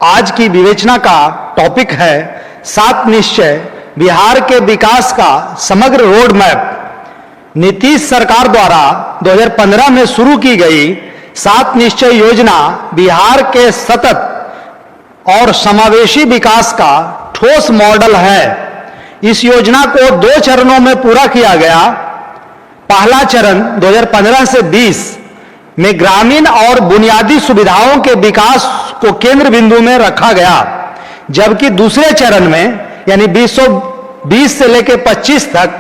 आज की विवेचना का टॉपिक है 7 निश्चय बिहार के विकास का समग्र रोड मैप। नीतीश सरकार द्वारा 2015 में शुरू की गई 7 निश्चय योजना बिहार के सतत और समावेशी विकास का ठोस मॉडल है। इस योजना को 2 चरणों में पूरा किया गया। पहला चरण 2015 से 20 में ग्रामीण और बुनियादी सुविधाओं के विकास को केंद्र बिंदु में रखा गया, जबकि दूसरे चरण में यानी 2020 से लेकर 25 तक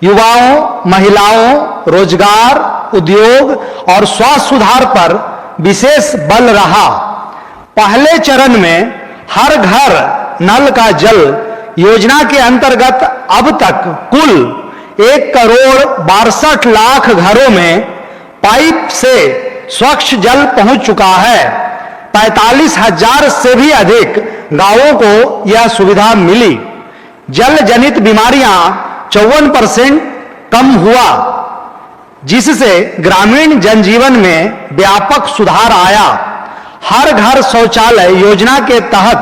युवाओं, महिलाओं, रोजगार, उद्योग और स्वास्थ्य सुधार पर विशेष बल रहा। पहले चरण में हर घर नल का जल योजना के अंतर्गत अब तक कुल 1,62,00,000 घरों में पाइप से स्वच्छ जल पहुंच चुका है। 45,000 से भी अधिक गांवों को यह सुविधा मिली। जल जनित बीमारियां 54% कम हुआ, जिससे ग्रामीण जनजीवन में व्यापक सुधार आया। हर घर शौचालय योजना के तहत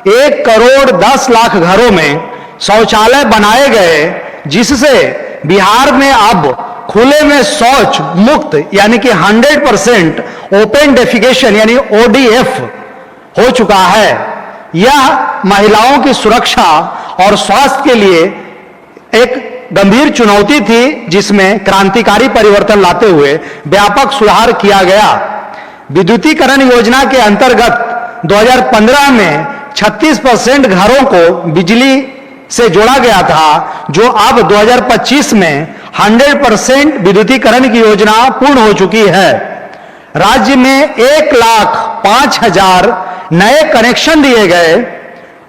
1,10,00,000 घरों में शौचालय बनाए गए, जिससे बिहार में अब खुले में शौच मुक्त यानी कि 100% ओपन डेफिकेशन यानी ODF हो चुका है। यह महिलाओं की सुरक्षा और स्वास्थ्य के लिए एक गंभीर चुनौती थी, जिसमें क्रांतिकारी परिवर्तन लाते हुए व्यापक सुधार किया गया। विद्युतीकरण योजना के अंतर्गत 2015 में 36% घरों को बिजली से जोड़ा गया था, जो अब 2025 में 100% विद्युतीकरण की योजना पूर्ण हो चुकी है। राज्य में 1,05,000 नए कनेक्शन दिए गए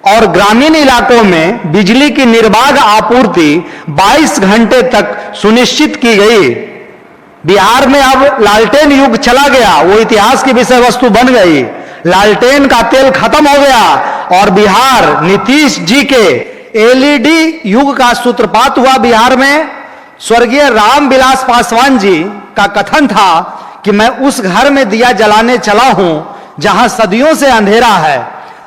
और ग्रामीण इलाकों में बिजली की निर्बाध आपूर्ति 22 घंटे तक सुनिश्चित की गई। बिहार में अब लालटेन युग चला गया, वो इतिहास की विषय वस्तु बन गई। लालटेन का तेल खत्म हो गया और बिहार नीतीश जी के LED युग का सूत्रपात हुआ। बिहार में स्वर्गीय रामविलास पासवान जी का कथन था कि मैं उस घर में दिया जलाने चला हूं जहां सदियों से अंधेरा है।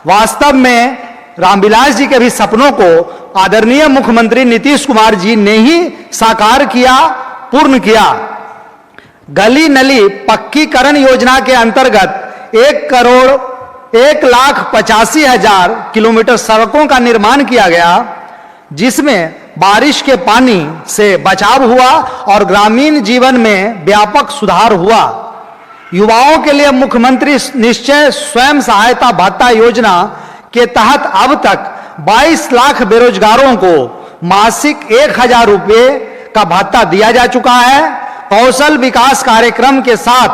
वास्तव में रामविलास जी के भी सपनों को आदरणीय मुख्यमंत्री नीतीश कुमार जी ने ही साकार किया, पूर्ण किया। गली नली पक्कीकरण योजना के अंतर्गत 1,85,000 किलोमीटर सड़कों का निर्माण किया गया, जिसमें बारिश के पानी से बचाव हुआ और ग्रामीण जीवन में व्यापक सुधार हुआ। युवाओं के लिए मुख्यमंत्री निश्चय स्वयं सहायता भत्ता योजना के तहत अब तक 22 लाख बेरोजगारों को मासिक 1,000 रुपये का भत्ता दिया जा चुका है। कौशल विकास कार्यक्रम के साथ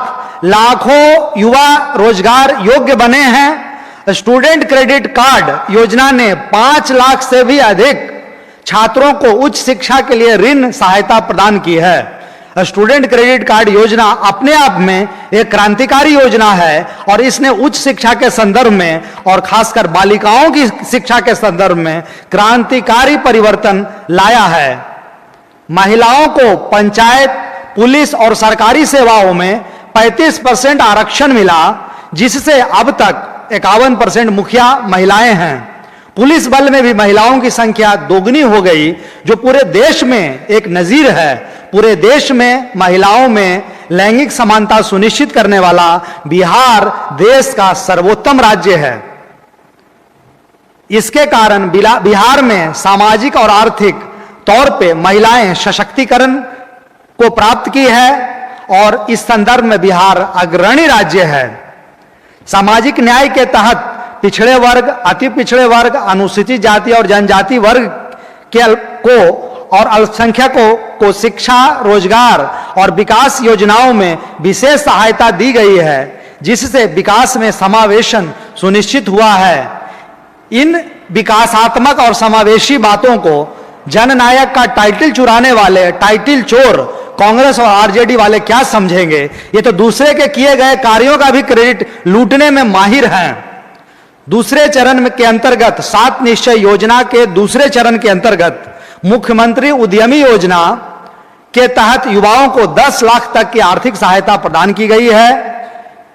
लाखों युवा रोजगार योग्य बने हैं। स्टूडेंट क्रेडिट कार्ड योजना ने 5 लाख से भी अधिक छात्रों को उच्च शिक्षा के लिए ऋण सहायता प्रदान की है। स्टूडेंट क्रेडिट कार्ड योजना अपने आप में एक क्रांतिकारी योजना है और इसने उच्च शिक्षा के संदर्भ में और खासकर बालिकाओं की शिक्षा के संदर्भ में क्रांतिकारी परिवर्तन लाया है। महिलाओं को पंचायत, पुलिस और सरकारी सेवाओं में 35% आरक्षण मिला, जिससे अब तक 51% मुखिया महिलाएं हैं। पुलिस बल में भी महिलाओं की संख्या दोगुनी हो गई, जो पूरे देश में एक नजीर है। पूरे देश में महिलाओं में लैंगिक समानता सुनिश्चित करने वाला बिहार देश का सर्वोत्तम राज्य है। इसके कारण बिहार में सामाजिक और आर्थिक तौर पे महिलाएं सशक्तिकरण को प्राप्त की है और इस संदर्भ में बिहार अग्रणी राज्य है। सामाजिक न्याय के तहत पिछड़े वर्ग, अति पिछड़े वर्ग, अनुसूचित जाति और जनजाति वर्ग को और अल्पसंख्यकों को शिक्षा, रोजगार और विकास योजनाओं में विशेष सहायता दी गई है, जिससे विकास में समावेशन सुनिश्चित हुआ है। इन विकासात्मक और समावेशी बातों को जननायक का टाइटल चुराने वाले टाइटल चोर कांग्रेस और आरजेडी वाले क्या समझेंगे? ये तो दूसरे के किए गए कार्यों का भी क्रेडिट लूटने में माहिर हैं। दूसरे चरण के अंतर्गत 7 निश्चय योजना के दूसरे चरण के अंतर्गत मुख्यमंत्री उद्यमी योजना के तहत युवाओं को 10 लाख तक की आर्थिक सहायता प्रदान की गई है।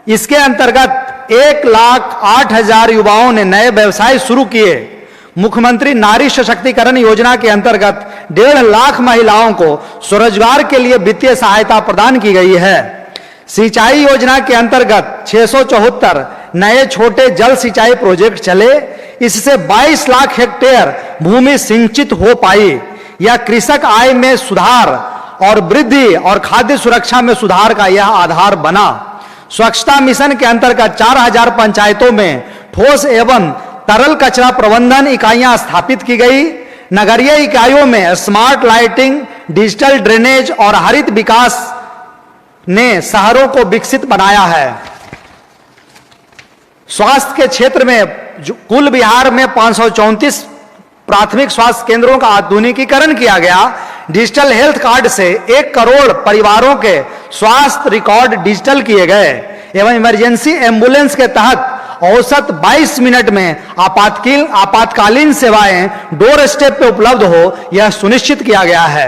इसके अंतर्गत 1,08,000 युवाओं ने नए व्यवसाय शुरू किए। मुख्यमंत्री नारी सशक्तिकरण योजना के अंतर्गत 1.5 लाख महिलाओं को स्वरोजगार के लिए वित्तीय सहायता प्रदान की गई है। सिंचाई योजना के अंतर्गत 674 नए छोटे जल सिंचाई प्रोजेक्ट चले। इससे 22 लाख हेक्टेयर भूमि सिंचित हो पाई। यह कृषक आय में सुधार और वृद्धि और खाद्य सुरक्षा में सुधार का यह आधार बना। स्वच्छता मिशन के अंतर्गत 4000 पंचायतों में ठोस एवं तरल कचरा प्रबंधन इकाइयां स्थापित की गई। नगरीय इकाइयों में स्मार्ट लाइटिंग, डिजिटल ड्रेनेज और हरित विकास ने शहरों को विकसित बनाया है। स्वास्थ्य के क्षेत्र में कुल बिहार में 534 प्राथमिक स्वास्थ्य केंद्रों का आधुनिकीकरण किया गया। डिजिटल हेल्थ कार्ड से 1 करोड़ परिवारों के स्वास्थ्य रिकॉर्ड डिजिटल किए गए एवं इमरजेंसी एम्बुलेंस के तहत औसत 22 मिनट में आपातकालीन सेवाएं डोर स्टेप पे उपलब्ध हो, यह सुनिश्चित किया गया है।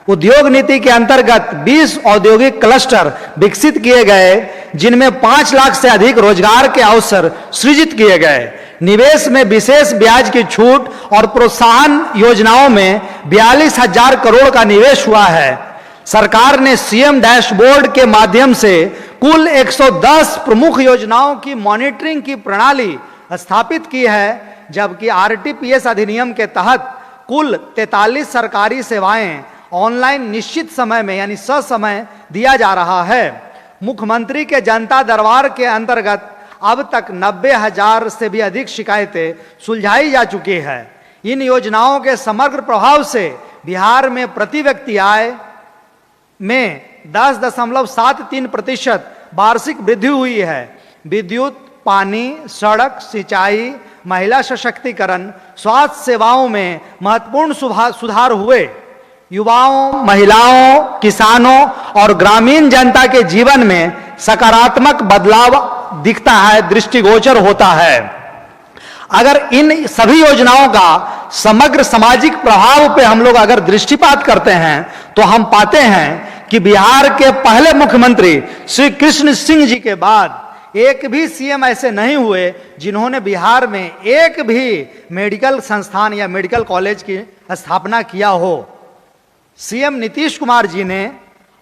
उद्योग नीति के अंतर्गत 20 औद्योगिक क्लस्टर विकसित किए गए, जिनमें 5 लाख से अधिक रोजगार के अवसर सृजित किए गए। निवेश में विशेष ब्याज की छूट और प्रोत्साहन योजनाओं में 42,000 करोड़ का निवेश हुआ है। सरकार ने सीएम डैशबोर्ड के माध्यम से कुल 110 प्रमुख योजनाओं की मॉनिटरिंग की प्रणाली स्थापित की है, जबकि आरटीपीएस अधिनियम के तहत कुल 43 सरकारी सेवाएं ऑनलाइन निश्चित समय में यानी ससमय दिया जा रहा है। मुख्यमंत्री के जनता दरबार के अंतर्गत अब तक 90,000 से भी अधिक शिकायतें सुलझाई जा चुकी है। इन योजनाओं के समग्र प्रभाव से बिहार में प्रति व्यक्ति आय में 10.73% वार्षिक वृद्धि हुई है। विद्युत, पानी, सड़क, सिंचाई, महिला सशक्तिकरण, स्वास्थ्य सेवाओं में महत्वपूर्ण सुधार हुए। युवाओं, महिलाओं, किसानों और ग्रामीण जनता के जीवन में सकारात्मक बदलाव दिखता है, दृष्टिगोचर होता है। अगर इन सभी योजनाओं का समग्र सामाजिक प्रभाव पे हम लोग अगर दृष्टिपात करते हैं तो हम पाते हैं कि बिहार के पहले मुख्यमंत्री श्री कृष्ण सिंह जी के बाद एक भी सीएम ऐसे नहीं हुए जिन्होंने बिहार में एक भी मेडिकल संस्थान या मेडिकल कॉलेज की स्थापना किया हो। सीएम नीतीश कुमार जी ने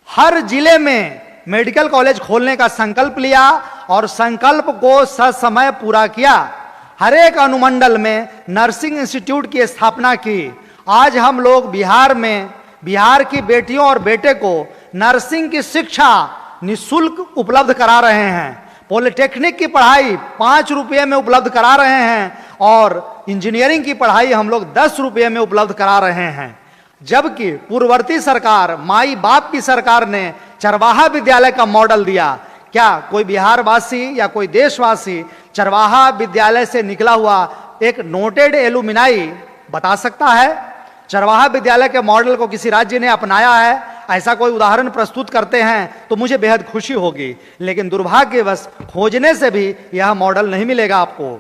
हर जिले में मेडिकल कॉलेज खोलने का संकल्प लिया और संकल्प को ससमय पूरा किया। हर एक अनुमंडल में नर्सिंग इंस्टीट्यूट की स्थापना की। आज हम लोग बिहार में बिहार की बेटियों और बेटे को नर्सिंग की शिक्षा निःशुल्क उपलब्ध करा रहे हैं। पॉलिटेक्निक की पढ़ाई 5 रुपये में उपलब्ध करा रहे हैं और इंजीनियरिंग की पढ़ाई हम लोग 10 रुपये में उपलब्ध करा रहे हैं। जबकि पूर्ववर्ती सरकार, माई बाप की सरकार ने चरवाहा विद्यालय का मॉडल दिया। क्या कोई बिहारवासी या कोई देशवासी चरवाहा विद्यालय से निकला हुआ एक नोटेड एलुमिनाई बता सकता है? चरवाहा विद्यालय के मॉडल को किसी राज्य ने अपनाया है, ऐसा कोई उदाहरण प्रस्तुत करते हैं तो मुझे बेहद खुशी होगी, लेकिन दुर्भाग्यवश खोजने से भी यह मॉडल नहीं मिलेगा आपको।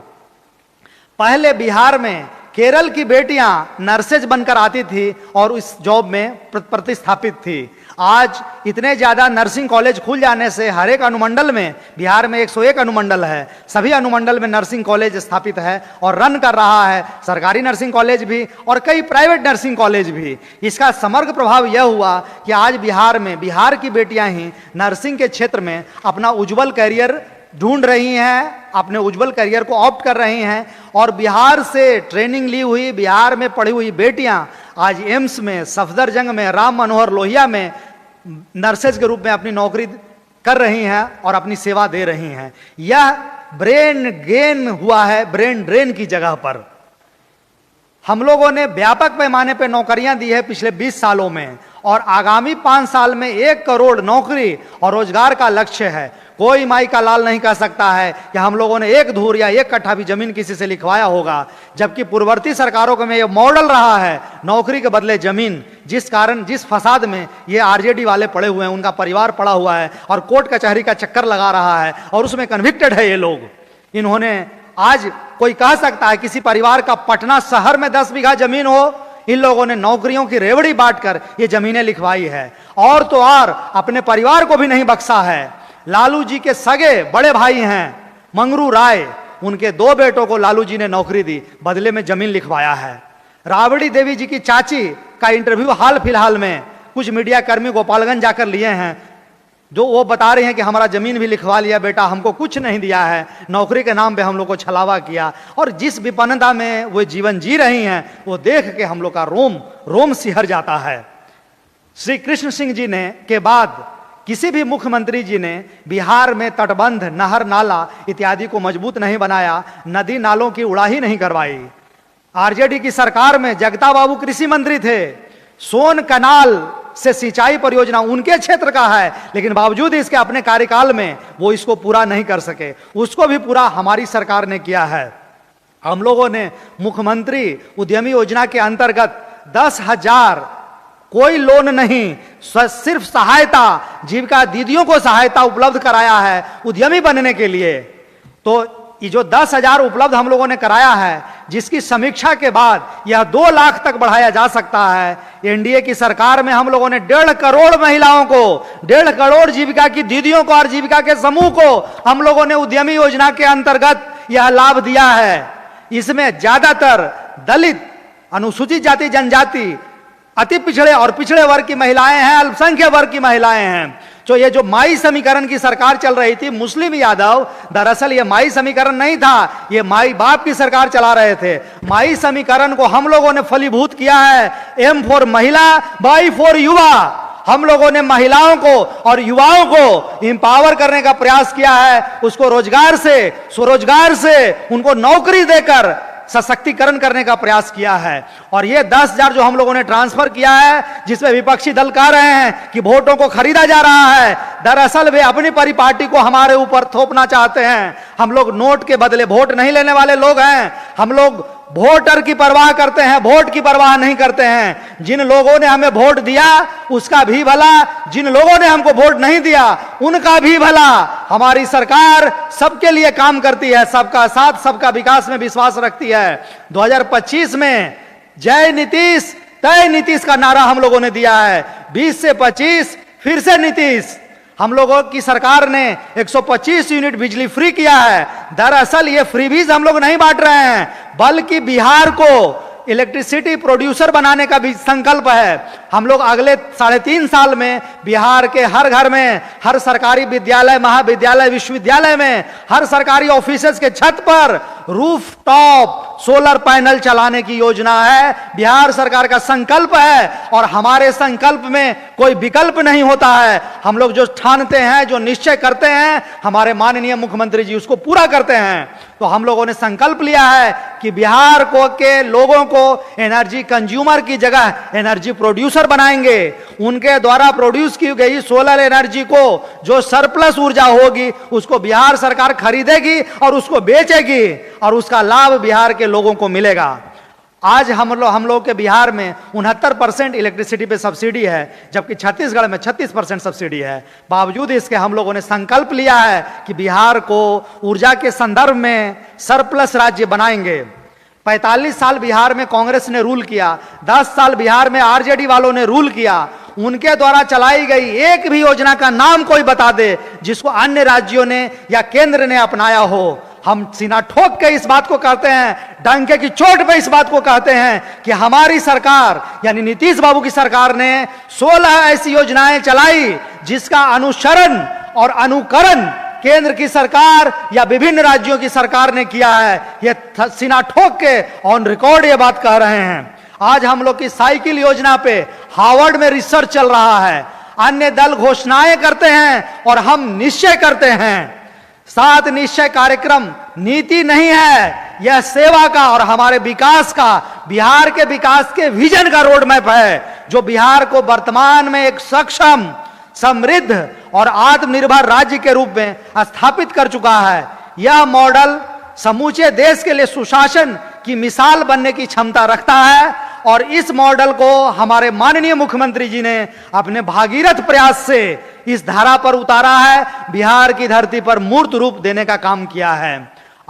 पहले बिहार में केरल की बेटियां नर्सेज बनकर आती थी और इस जॉब में प्रतिस्थापित थी। आज इतने ज्यादा नर्सिंग कॉलेज खुल जाने से हर एक अनुमंडल में, बिहार में 101 अनुमंडल है, सभी अनुमंडल में नर्सिंग कॉलेज स्थापित है और रन कर रहा है, सरकारी नर्सिंग कॉलेज भी और कई प्राइवेट नर्सिंग कॉलेज भी। इसका समग्र प्रभाव यह हुआ कि आज बिहार में बिहार की बेटियां ही नर्सिंग के क्षेत्र में अपना उज्जवल करियर ढूंढ रही हैं, अपने उज्जवल करियर को ऑप्ट कर रही हैं और बिहार से ट्रेनिंग ली हुई, बिहार में पढ़ी हुई बेटियां आज एम्स में, सफदरजंग में, राम मनोहर लोहिया में नर्सेज के रूप में अपनी नौकरी कर रही हैं और अपनी सेवा दे रही हैं। यह ब्रेन गेन हुआ है ब्रेन ड्रेन की जगह पर। हम लोगों ने व्यापक पैमाने पर नौकरियां दी है पिछले 20 सालों में और आगामी 5 साल में 1 करोड़ नौकरी और रोजगार का लक्ष्य है। कोई माई का लाल नहीं कह सकता है कि हम लोगों ने 1 धूर या 1 कट्ठा भी जमीन किसी से लिखवाया होगा, जबकि पूर्ववर्ती सरकारों में यह मॉडल रहा है नौकरी के बदले जमीन, जिस कारण जिस फसाद में ये आरजेडी वाले पड़े हुए हैं, उनका परिवार पड़ा हुआ है और कोर्ट कचहरी का चक्कर लगा रहा है और उसमें कन्विक्टेड है ये लोग। इन्होंने आज कोई कह सकता है किसी परिवार का पटना शहर में 10 बीघा जमीन हो, इन लोगों ने नौकरियों की रेवड़ी बांटकर ये जमीनें लिखवाई है और तो और अपने परिवार को भी नहीं बख्शा है। लालू जी के सगे बड़े भाई हैं मंगरू राय, उनके 2 बेटों को लालू जी ने नौकरी दी, बदले में जमीन लिखवाया है। राबड़ी देवी जी की चाची का इंटरव्यू हाल फिलहाल में कुछ मीडिया कर्मी गोपालगंज जाकर लिए हैं, जो वो बता रहे हैं कि हमारा जमीन भी लिखवा लिया बेटा, हमको कुछ नहीं दिया है, नौकरी के नाम पे हम लोग को छलावा किया। और जिस विपन्नता में वो जीवन जी रही हैं, वो देख के हम लोग का रोम सिहर जाता है। श्री कृष्ण सिंह जी ने के बाद किसी भी मुख्यमंत्री जी ने बिहार में तटबंध, नहर, नाला इत्यादि को मजबूत नहीं बनाया, नदी नालों की उड़ाही नहीं करवाई। आरजेडी की सरकार में जगता बाबू कृषि मंत्री थे, सोन कनाल से सिंचाई परियोजना उनके क्षेत्र का है, लेकिन बावजूद इसके अपने कार्यकाल में वो इसको पूरा नहीं कर सके, उसको भी पूरा हमारी सरकार ने किया है। हम लोगों ने मुख्यमंत्री उद्यमी योजना के अंतर्गत 10,000 कोई लोन नहीं, सिर्फ सहायता, जीविका दीदियों को सहायता उपलब्ध कराया है उद्यमी बनने के लिए। तो ये जो 10,000 उपलब्ध हम लोगों ने कराया है, जिसकी समीक्षा के बाद यह 2 लाख तक बढ़ाया जा सकता है। एनडीए की सरकार में हम लोगों ने 1.5 करोड़ महिलाओं को, 1.5 करोड़ जीविका की दीदियों को और जीविका के समूह को हम लोगों ने उद्यमी योजना के अंतर्गत यह लाभ दिया है। इसमें ज्यादातर दलित, अनुसूचित जाति जनजाति, अति पिछड़े और पिछड़े वर्ग की महिलाएं हैं, अल्पसंख्यक वर्ग की महिलाएं हैं। तो ये जो माई समीकरण की सरकार चल रही थी, मुस्लिम यादव, दरअसल ये माई समीकरण नहीं था, ये माई बाप की सरकार चला रहे थे। माई समीकरण को हम लोगों ने फलीभूत किया है। एम फॉर महिला, वाई फॉर युवा। हम लोगों ने महिलाओं को और युवाओं को इंपावर करने का प्रयास किया है, उसको रोजगार से, स्वरोजगार से उनको नौकरी देकर सशक्तिकरण करने का प्रयास किया है। और ये 10,000 जो हम लोगों ने ट्रांसफर किया है, जिसमें विपक्षी दल कह रहे हैं कि वोटों को खरीदा जा रहा है, दरअसल वे अपनी परिपाटी को हमारे ऊपर थोपना चाहते हैं। हम लोग नोट के बदले वोट नहीं लेने वाले लोग हैं। हम लोग वोटर की परवाह करते हैं, वोट की परवाह नहीं करते हैं। जिन लोगों ने हमें वोट दिया उसका भी भला, जिन लोगों ने हमको वोट नहीं दिया उनका भी भला। हमारी सरकार सबके लिए काम करती है, सबका साथ सबका विकास में विश्वास रखती है। 2025 में जय नीतीश तय नीतीश का नारा हम लोगों ने दिया है। 20 से 25 फिर से नीतीश। हम लोगों की सरकार ने 125 यूनिट बिजली फ्री किया है। दरअसल ये फ्रीबीज हम लोग नहीं बांट रहे हैं, बल्कि बिहार को इलेक्ट्रिसिटी प्रोड्यूसर बनाने का भी संकल्प है। हम लोग अगले 3.5 साल में बिहार के हर घर में, हर सरकारी विद्यालय, महाविद्यालय, विश्वविद्यालय में, हर सरकारी ऑफिसेस के छत पर रूफ टॉप सोलर पैनल चलाने की योजना है। बिहार सरकार का संकल्प है और हमारे संकल्प में कोई विकल्प नहीं होता है। हम लोग जो ठानते हैं, जो निश्चय करते हैं, हमारे माननीय मुख्यमंत्री जी उसको पूरा करते हैं। तो हम लोगों ने संकल्प लिया है कि बिहार को के लोगों को एनर्जी कंज्यूमर की जगह एनर्जी प्रोड्यूसर बनाएंगे। उनके द्वारा प्रोड्यूस की गई सोलर एनर्जी को, जो सरप्लस ऊर्जा होगी, उसको बिहार सरकार खरीदेगी और उसको बेचेगी और उसका लाभ बिहार के लोगों को मिलेगा। आज हम लोग के बिहार में 69% इलेक्ट्रिसिटी पे सब्सिडी है, जबकि छत्तीसगढ़ में 36% सब्सिडी है। बावजूद इसके हम लोगों ने संकल्प लिया है कि बिहार को ऊर्जा के संदर्भ में सरप्लस राज्य बनाएंगे। 45 साल बिहार में कांग्रेस ने रूल किया, 10 साल बिहार में आरजेडी वालों ने रूल किया। उनके द्वारा चलाई गई एक भी योजना का नाम कोई बता दे जिसको अन्य राज्यों ने या केंद्र ने अपनाया हो। हम सीना ठोक के इस बात को कहते हैं, डंके की चोट पे इस बात को कहते हैं कि हमारी सरकार यानी नीतीश बाबू की सरकार ने 16 ऐसी योजनाएं चलाई जिसका अनुसरण और अनुकरण केंद्र की सरकार या विभिन्न राज्यों की सरकार ने किया है। ये सीना ठोक के ऑन रिकॉर्ड ये बात कह रहे हैं। आज हम लोग की साइकिल योजना पे हार्वर्ड में रिसर्च चल रहा है। अन्य दल घोषणाएं करते हैं और हम निश्चय करते हैं। 7 निश्चय कार्यक्रम नीति नहीं है, यह सेवा का और हमारे विकास का, बिहार के विकास के विजन का रोड मैप है, जो बिहार को वर्तमान में एक सक्षम, समृद्ध और आत्मनिर्भर राज्य के रूप में स्थापित कर चुका है। यह मॉडल समूचे देश के लिए सुशासन की मिसाल बनने की क्षमता रखता है और इस मॉडल को हमारे माननीय मुख्यमंत्री जी ने अपने भागीरथ प्रयास से इस धारा पर उतारा है, बिहार की धरती पर मूर्त रूप देने का काम किया है।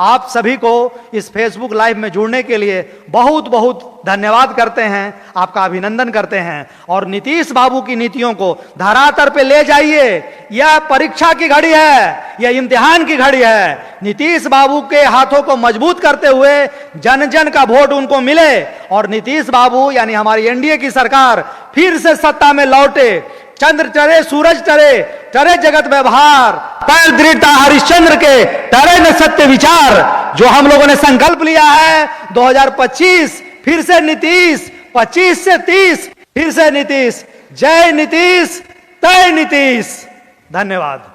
आप सभी को इस फेसबुक लाइव में जुड़ने के लिए बहुत बहुत धन्यवाद करते हैं, आपका अभिनंदन करते हैं। और नीतीश बाबू की नीतियों को धरातल पे ले जाइए। यह परीक्षा की घड़ी है, यह इम्तिहान की घड़ी है। नीतीश बाबू के हाथों को मजबूत करते हुए जन जन का वोट उनको मिले और नीतीश बाबू यानी हमारी एनडीए की सरकार फिर से सत्ता में लौटे। चंद्र चढ़े सूरज चढ़े, चढ़े जगत व्यवहार, पैर दृढ़ता हरिश्चंद्र के, टरे न सत्य विचार। जो हम लोगों ने संकल्प लिया है 2025 फिर से नीतीश, 25 से 30 फिर से नीतीश। जय नीतीश, तय नीतीश। धन्यवाद।